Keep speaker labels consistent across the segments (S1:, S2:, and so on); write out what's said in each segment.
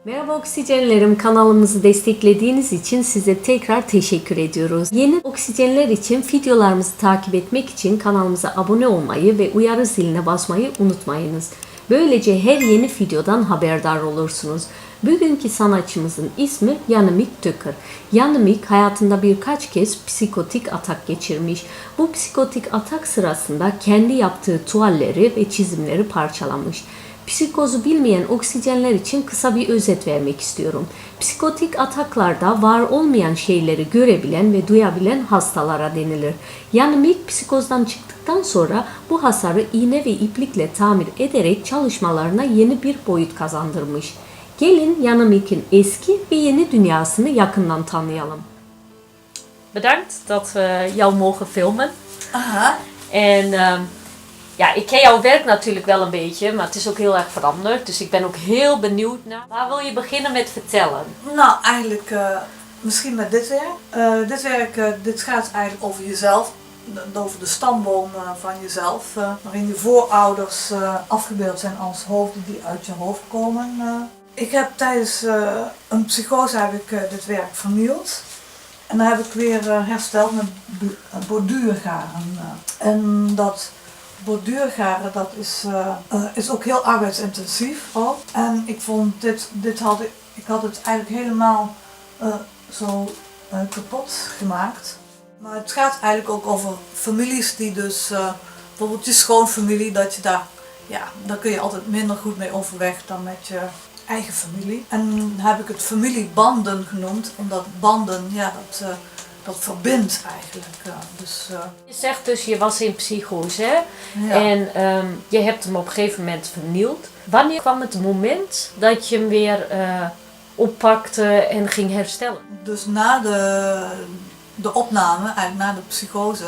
S1: Merhaba oksijenlerim, kanalımızı desteklediğiniz için size tekrar teşekkür ediyoruz. Yeni oksijenler için videolarımızı takip etmek için kanalımıza abone olmayı ve uyarı ziline basmayı unutmayınız. Böylece her yeni videodan haberdar olursunuz. Bugünkü sanatçımızın ismi Yannick Tucker. Yannick hayatında birkaç kez psikotik atak geçirmiş. Bu psikotik atak sırasında kendi yaptığı tuvalleri ve çizimleri parçalamış. Psikozu bilmeyen oksijenler için kısa bir özet vermek istiyorum. Psikotik ataklarda var olmayan şeyleri görebilen ve duyabilen hastalara denilir. Yannick psikozdan çıktıktan sonra bu hasarı iğne ve iplikle tamir ederek çalışmalarına yeni bir boyut kazandırmış. Gelin Yannick'in eski ve yeni dünyasını yakından tanıyalım. Bedankt dat we jou mogen filmen.
S2: Aha.
S1: En ja, ik ken jouw werk natuurlijk wel een beetje, maar het is ook heel erg veranderd. Dus ik ben ook heel benieuwd naar. Waar wil je beginnen met vertellen?
S2: Nou, eigenlijk misschien met dit werk. Dit werk dit gaat eigenlijk over jezelf, over de stamboom van jezelf. Waarin je voorouders afgebeeld zijn als hoofden die uit je hoofd komen. Ik heb tijdens een psychose dit werk vernield. En dan heb ik weer hersteld met borduurgaren. En dat borduurgaren, dat is ook heel arbeidsintensief ook. En ik vond ik had het eigenlijk helemaal zo kapot gemaakt. Maar het gaat eigenlijk ook over families die dus, bijvoorbeeld je schoonfamilie, dat je daar kun je altijd minder goed mee overweg dan met je eigen familie. En dan heb ik het familiebanden genoemd, omdat banden, ja, dat verbindt eigenlijk.
S1: Je zegt dus je was in psychose, hè?
S2: Ja.
S1: En je hebt hem op een gegeven moment vernield. Wanneer kwam het moment dat je hem weer oppakte en ging herstellen?
S2: Dus na de opname, eigenlijk na de psychose,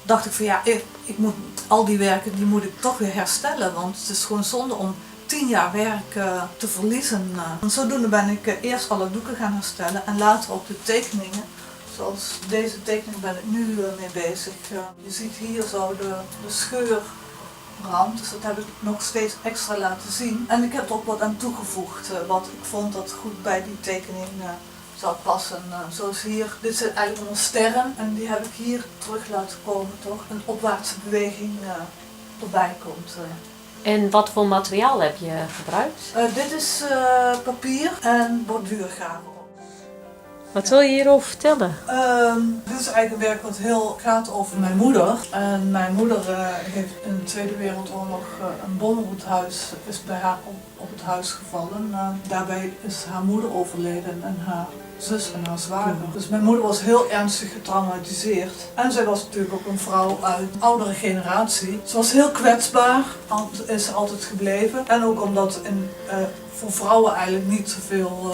S2: dacht ik van ja, ik moet al die werken, die moet ik toch weer herstellen. Want het is gewoon zonde om 10 jaar werk te verliezen. Zodoende ben ik eerst alle doeken gaan herstellen en later ook de tekeningen. Zoals deze tekening ben ik nu mee bezig. Je ziet hier zo de scheurrand, dus dat heb ik nog steeds extra laten zien. En ik heb er ook wat aan toegevoegd, wat ik vond dat goed bij die tekening zou passen. Zoals hier, dit zit eigenlijk allemaal sterren en die heb ik hier terug laten komen, toch? Een opwaartse beweging erbij komt.
S1: En wat voor materiaal heb je gebruikt?
S2: Dit is papier en borduurgaren.
S1: Wat wil je hierover vertellen?
S2: Dit is eigenlijk een werk wat heel gaat over mijn moeder. En mijn moeder heeft in de Tweede Wereldoorlog een bommenhuis is bij haar op het huis gevallen. Daarbij is haar moeder overleden en haar zus en haar zwager. Dus mijn moeder was heel ernstig getraumatiseerd. En zij was natuurlijk ook een vrouw uit een oudere generatie. Ze was heel kwetsbaar, is ze altijd gebleven. En ook omdat voor vrouwen eigenlijk niet zoveel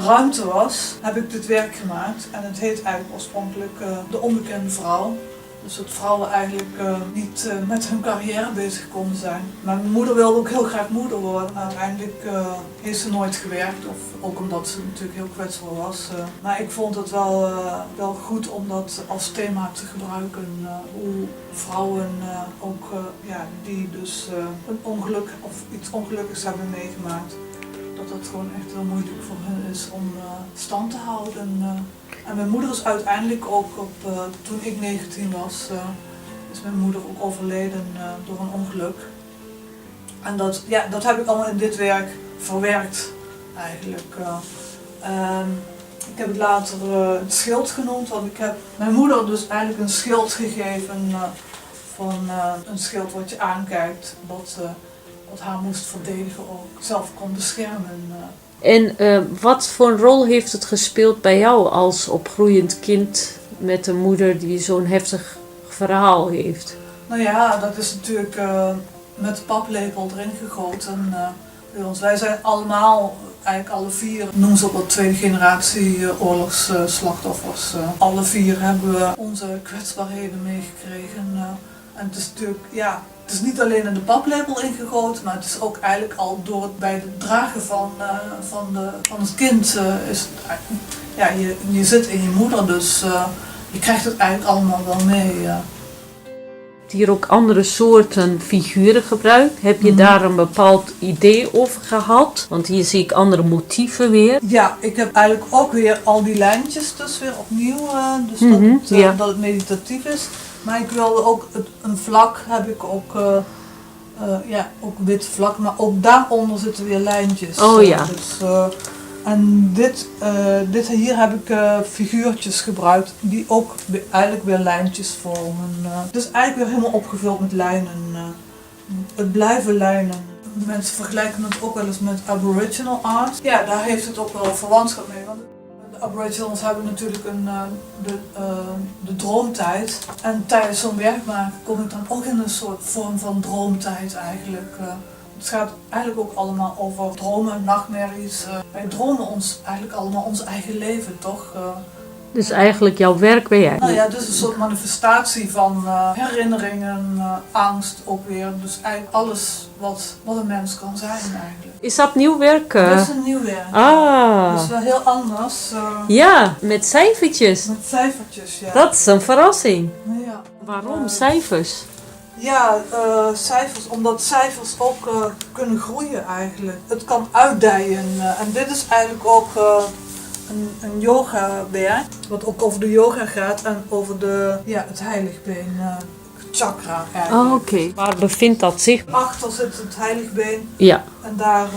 S2: ruimte was, heb ik dit werk gemaakt. En het heet eigenlijk oorspronkelijk De Onbekende Vrouw. Dus dat vrouwen eigenlijk niet met hun carrière bezig konden zijn. Maar mijn moeder wilde ook heel graag moeder worden. Maar uiteindelijk heeft ze nooit gewerkt. Ook omdat ze natuurlijk heel kwetsbaar was. Maar ik vond het wel goed om dat als thema te gebruiken. Hoe vrouwen die dus een ongeluk of iets ongelukkigs hebben meegemaakt. Dat het gewoon echt heel moeilijk voor hen is om stand te houden. En mijn moeder is uiteindelijk ook toen ik 19 was, is mijn moeder ook overleden door een ongeluk. En dat heb ik allemaal in dit werk verwerkt eigenlijk. Ik heb het later het schild genoemd, want ik heb mijn moeder dus eigenlijk een schild gegeven van een schild wat je aankijkt, wat haar moest verdedigen, ook zelf kon beschermen.
S1: En wat voor een rol heeft het gespeeld bij jou als opgroeiend kind met een moeder die zo'n heftig verhaal heeft?
S2: Nou ja, dat is natuurlijk met de paplepel erin gegoten bij ons. Wij zijn allemaal, eigenlijk alle 4, noem ze ook wel tweede generatie oorlogsslachtoffers. Alle 4 hebben we onze kwetsbaarheden meegekregen. En het is natuurlijk, ja, het is niet alleen in de paplepel ingegoten, maar het is ook eigenlijk al bij het dragen van het kind je zit in je moeder, dus je krijgt het eigenlijk allemaal wel mee.
S1: hier ook andere soorten figuren gebruikt. Heb je daar een bepaald idee over gehad? Want hier zie ik andere motieven weer.
S2: Ja, ik heb eigenlijk ook weer al die lijntjes dus weer opnieuw. Dus dat het meditatief is. Maar ik wilde ook een vlak, heb ik ook, ook wit vlak. Maar ook daaronder zitten weer lijntjes.
S1: Oh ja.
S2: En dit hier heb ik figuurtjes gebruikt die ook eigenlijk weer lijntjes vormen. Dus eigenlijk weer helemaal opgevuld met lijnen. Het blijven lijnen. Mensen vergelijken het ook wel eens met Aboriginal art. Ja, daar heeft het ook wel verwantschap mee. Want de Aboriginals hebben natuurlijk de droomtijd. En tijdens zo'n werk maken kom ik dan ook in een soort vorm van droomtijd eigenlijk. Het gaat eigenlijk ook allemaal over dromen, nachtmerries. Wij dromen ons eigenlijk allemaal ons eigen leven, toch?
S1: Dus eigenlijk jouw werk ben jij?
S2: Nou ja, dus een soort manifestatie van herinneringen, angst ook weer. Dus eigenlijk alles wat een mens kan zijn eigenlijk.
S1: Is dat nieuw werk?
S2: Dat is een nieuw werk.
S1: Ah.
S2: Dat is wel heel anders.
S1: Ja, met cijfertjes.
S2: Met cijfertjes, ja.
S1: Dat is een verrassing.
S2: Ja.
S1: Waarom cijfers?
S2: Ja, cijfers, omdat cijfers ook kunnen groeien eigenlijk. Het kan uitdijen. En dit is eigenlijk ook een yoga-werk, wat ook over de yoga gaat en over het heiligbeen, chakra eigenlijk.
S1: Oh, oké. Waar bevindt dat zich?
S2: Achter zit het heiligbeen.
S1: Ja.
S2: En daar,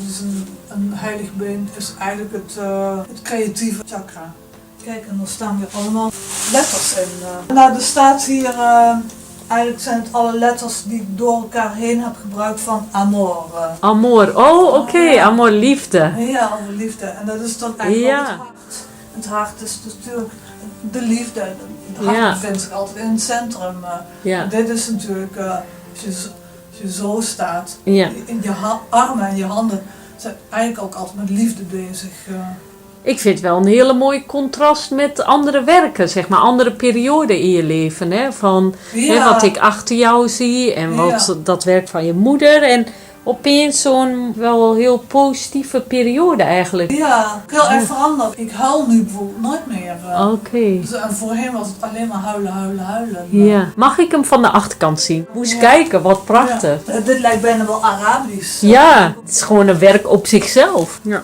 S2: dus een heiligbeen is eigenlijk het creatieve chakra. Kijk, en er staan weer allemaal letters in. Nou, er staat hier, eigenlijk zijn het alle letters die ik door elkaar heen heb gebruikt van amor.
S1: Amor, oh oké,
S2: Ja.
S1: Amor, liefde.
S2: Ja, over liefde. En dat is dan eigenlijk
S1: Ja.
S2: ook het hart. Het hart is dus natuurlijk de liefde. Het hart
S1: Ja.
S2: bevindt zich altijd in het centrum.
S1: Ja.
S2: Dit is natuurlijk, als je zo staat,
S1: Ja.
S2: in je armen en je handen zijn eigenlijk ook altijd met liefde bezig.
S1: Ik vind het wel een hele mooi contrast met andere werken, zeg maar, andere perioden in je leven. Hè? Van wat ik achter jou zie en wat dat werk van je moeder. En opeens zo'n wel heel positieve periode eigenlijk.
S2: Ja, heel erg veranderd. Ik huil nu bijvoorbeeld nooit meer.
S1: Oké.
S2: Dus, en voorheen was het alleen maar huilen, huilen, huilen.
S1: Ja. Mag ik hem van de achterkant zien? Moest kijken, wat prachtig.
S2: Ja. Dit lijkt bijna wel Arabisch.
S1: Ja, het is gewoon een werk op zichzelf. Ja.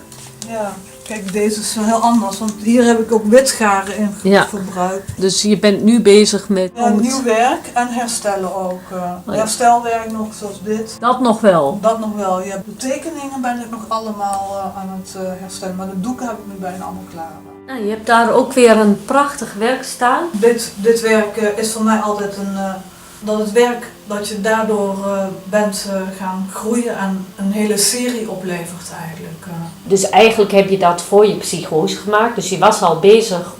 S2: Ja. Kijk, deze is wel heel anders, want hier heb ik ook witgaren in gebruikt.
S1: Dus je bent nu bezig met...
S2: Nieuw werk en herstellen ook. Herstelwerk nog, zoals dit.
S1: Dat nog wel?
S2: Dat nog wel. Ja, de tekeningen ben ik nog allemaal aan het herstellen, maar de doeken heb ik nu bijna allemaal klaar.
S1: Nou, je hebt daar ook weer een prachtig werk staan.
S2: Dit werk is voor mij altijd het werk dat je daardoor bent gaan groeien en een hele serie oplevert eigenlijk.
S1: Dus eigenlijk heb je dat voor je psychose gemaakt. Dus je was al bezig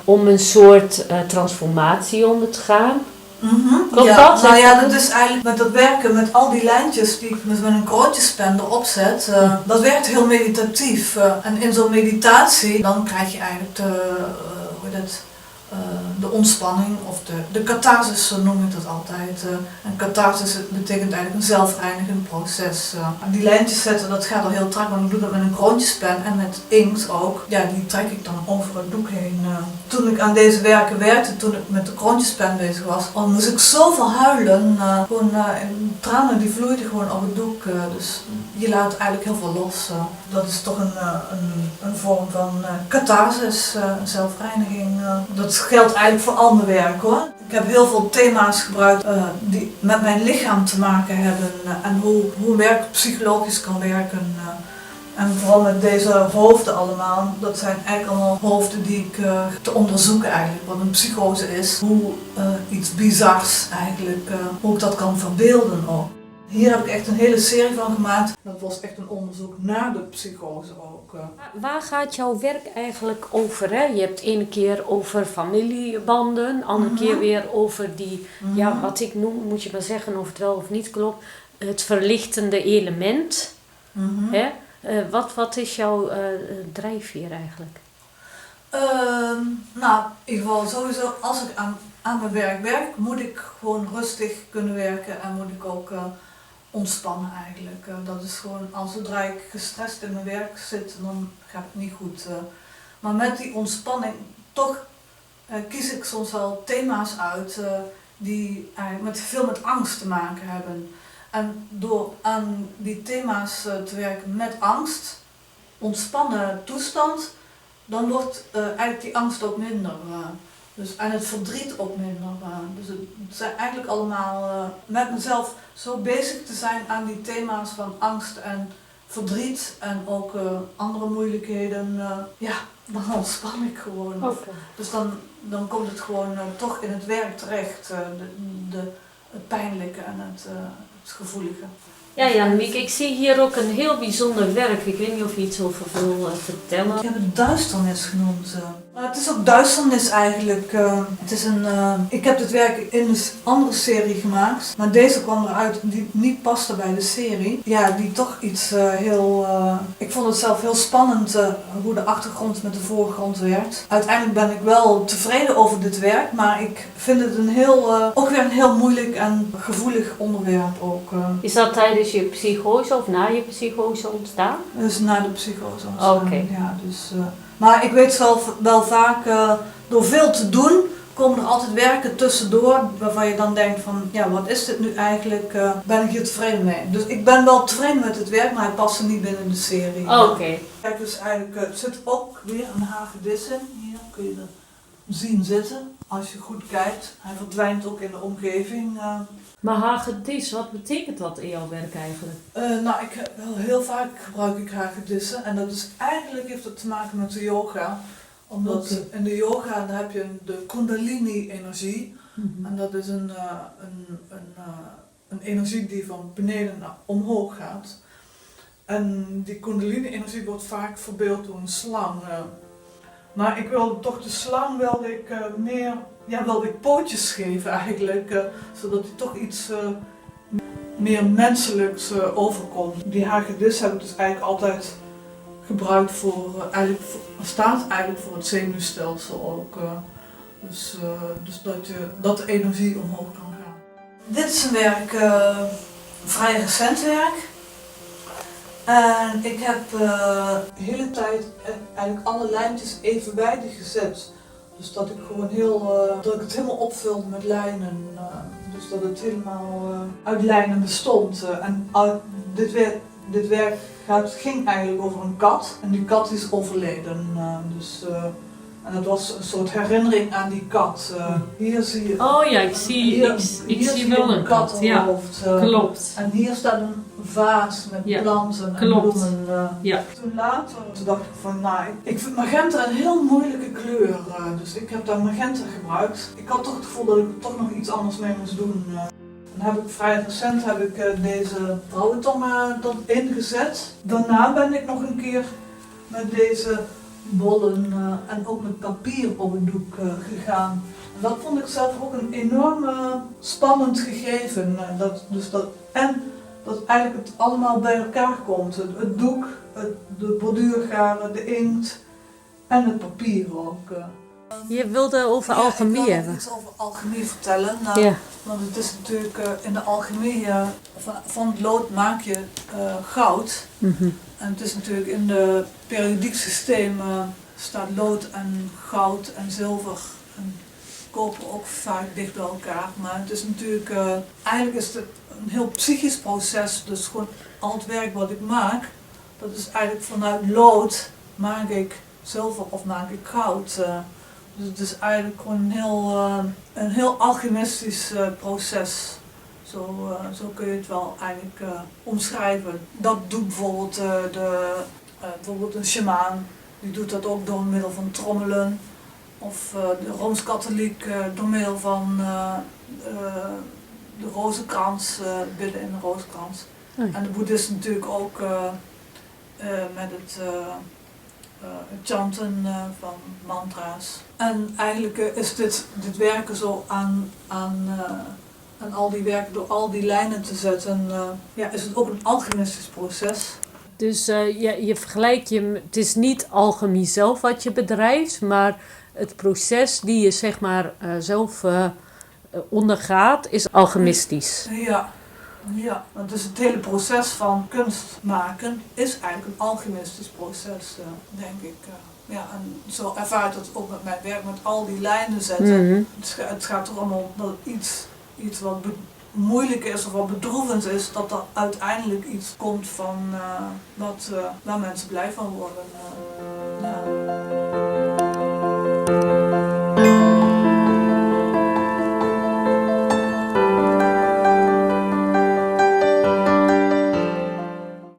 S1: om een soort transformatie onder te gaan. Klopt dat?
S2: Nou ja, dat is eigenlijk met dat werken met al die lijntjes die ik met een kroontjespen erop zet. Dat werkt heel meditatief. En in zo'n meditatie dan krijg je eigenlijk de ontspanning of de catharsis, zo noem ik dat altijd. En catharsis betekent eigenlijk een zelfreinigend proces. En die lijntjes zetten, dat gaat al heel traag, want ik doe dat met een kroontjespen en met inkt ook. Ja, die trek ik dan over het doek heen. Toen ik aan deze werken werkte, toen ik met de kroontjespen bezig was, dan moest ik zoveel huilen. Tranen die vloeiden gewoon op het doek. Dus je laat eigenlijk heel veel los. Dat is toch een vorm van catharsis, zelfreiniging. Dat geldt eigenlijk voor al mijn werk hoor. Ik heb heel veel thema's gebruikt die met mijn lichaam te maken hebben en hoe werk psychologisch kan werken. En vooral met deze hoofden allemaal, dat zijn eigenlijk allemaal hoofden die ik te onderzoeken eigenlijk, wat een psychose is. Hoe iets bizars eigenlijk, hoe ik dat kan verbeelden ook. Hier heb ik echt een hele serie van gemaakt. Dat was echt een onderzoek naar de psychose ook.
S1: Waar gaat jouw werk eigenlijk over? Hè? Je hebt ene keer over familiebanden, andere keer weer over die, wat ik noem, moet je maar zeggen of het wel of niet klopt, het verlichtende element. Hè? Wat is jouw drijfveer eigenlijk?
S2: In ieder geval sowieso, als ik aan mijn werk werk, moet ik gewoon rustig kunnen werken en moet ik ook ontspannen eigenlijk. Dat is gewoon, zodra ik gestrest in mijn werk zit, dan gaat het niet goed. Maar met die ontspanning, toch kies ik soms wel thema's uit die eigenlijk veel met angst te maken hebben. En door aan die thema's te werken met angst, ontspannen toestand, dan wordt eigenlijk die angst ook minder. Dus, en het verdriet ook minder. Dus het zijn eigenlijk allemaal met mezelf zo bezig te zijn aan die thema's van angst en verdriet en ook andere moeilijkheden. Ja, dan ontspan ik gewoon.
S1: Oké.
S2: Dus dan komt het gewoon toch in het werk terecht. Het pijnlijke en het gevoelige.
S1: Ja, Jannemiek, ik zie hier ook een heel bijzonder werk. Ik weet niet of je iets over wil vertellen.
S2: Ik heb het duisternis genoemd. Maar het is ook duisternis eigenlijk. Ik heb dit werk in een andere serie gemaakt. Maar deze kwam eruit die niet paste bij de serie. Ja, die toch iets heel... Ik vond het zelf heel spannend hoe de achtergrond met de voorgrond werkt. Uiteindelijk ben ik wel tevreden over dit werk. Maar ik vind het ook weer een heel moeilijk en gevoelig onderwerp ook.
S1: Is dat tijdens je psychose of na je psychose ontstaan?
S2: Dus na de psychose ontstaan.
S1: Oké.
S2: Ja, dus, maar ik weet zelf wel vaak, door veel te doen, komen er altijd werken tussendoor waarvan je dan denkt van, ja, wat is dit nu eigenlijk? Ben ik hier tevreden mee? Dus ik ben wel tevreden met het werk, maar hij past er niet binnen de serie.
S1: Oké.
S2: Kijk, dus eigenlijk er zit ook weer een hagedis in. Hier kun je er zien zitten. Als je goed kijkt, hij verdwijnt ook in de omgeving.
S1: Maar hagedis, wat betekent dat in jouw werk eigenlijk?
S2: Nou, heel vaak gebruik ik hagedissen en dat is eigenlijk heeft het te maken met de yoga. Omdat in de yoga dan heb je de kundalini-energie en dat is een energie die van beneden naar omhoog gaat. En die kundalini-energie wordt vaak verbeeld door een slang. Maar ik wil toch de slang wilde ik pootjes geven eigenlijk, zodat hij toch iets meer menselijks overkomt. Die hagedis heb ik dus eigenlijk altijd gebruikt staat eigenlijk voor het zenuwstelsel ook. Dus dat de energie omhoog kan gaan. Dit is een werk, vrij recent werk. En ik heb de hele tijd eigenlijk alle lijntjes evenwijdig gezet. Dus dat ik gewoon dat ik het helemaal opvulde met lijnen. Dus dat het helemaal uit lijnen bestond. En dit werk ging eigenlijk over een kat. En die kat is overleden. En dat was een soort herinnering aan die kat. Hier zie je...
S1: Oh ja, ik zie wel een kat. Ja, klopt.
S2: En hier staat een vaas met planten en bloemen. Toen dacht ik van, nou, ik vind magenta een heel moeilijke kleur. Dus ik heb daar magenta gebruikt. Ik had toch het gevoel dat ik er toch nog iets anders mee moest doen. Dan heb ik vrij recent deze vrouwentongen erin gezet. Daarna ben ik nog een keer met deze bollen en ook met papier op het doek gegaan. En dat vond ik zelf ook een enorm spannend gegeven. Dat eigenlijk het allemaal bij elkaar komt. Het doek, de borduurgaren, de inkt en het papier ook.
S1: Je wilde over alchemie hebben.
S2: Ik wil iets over alchemie vertellen. Want het is natuurlijk in de alchemie, van het lood maak je goud. En het is natuurlijk in het periodiek systeem staat lood en goud en zilver en koper ook vaak dicht bij elkaar. Maar het is natuurlijk, eigenlijk is het een heel psychisch proces. Dus gewoon al het werk wat ik maak, dat is eigenlijk vanuit lood maak ik zilver of maak ik goud. Dus het is eigenlijk gewoon een heel alchemistisch proces. Zo kun je het wel eigenlijk omschrijven. Dat doet bijvoorbeeld, bijvoorbeeld een sjamaan, die doet dat ook door middel van trommelen. Of de Rooms-Katholiek door middel van de rozenkrans, bidden in de rozenkrans. En de boeddhist natuurlijk ook met het chanten van mantra's. En eigenlijk is dit werken zo aan al die werken door al die lijnen te zetten, is het ook een alchemistisch proces.
S1: Dus je vergelijkt het is niet alchemie zelf wat je bedrijft, maar het proces die je zeg maar zelf ondergaat is alchemistisch.
S2: Ja, Ja, want dus het hele proces van kunst maken is eigenlijk een alchemistisch proces, denk ik. Ja, en zo ervaar ik dat ook met mijn werk, met al die lijnen zetten. Het gaat er allemaal om dat iets wat moeilijk is of wat bedroevend is, dat er uiteindelijk iets komt van waar mensen blij van worden.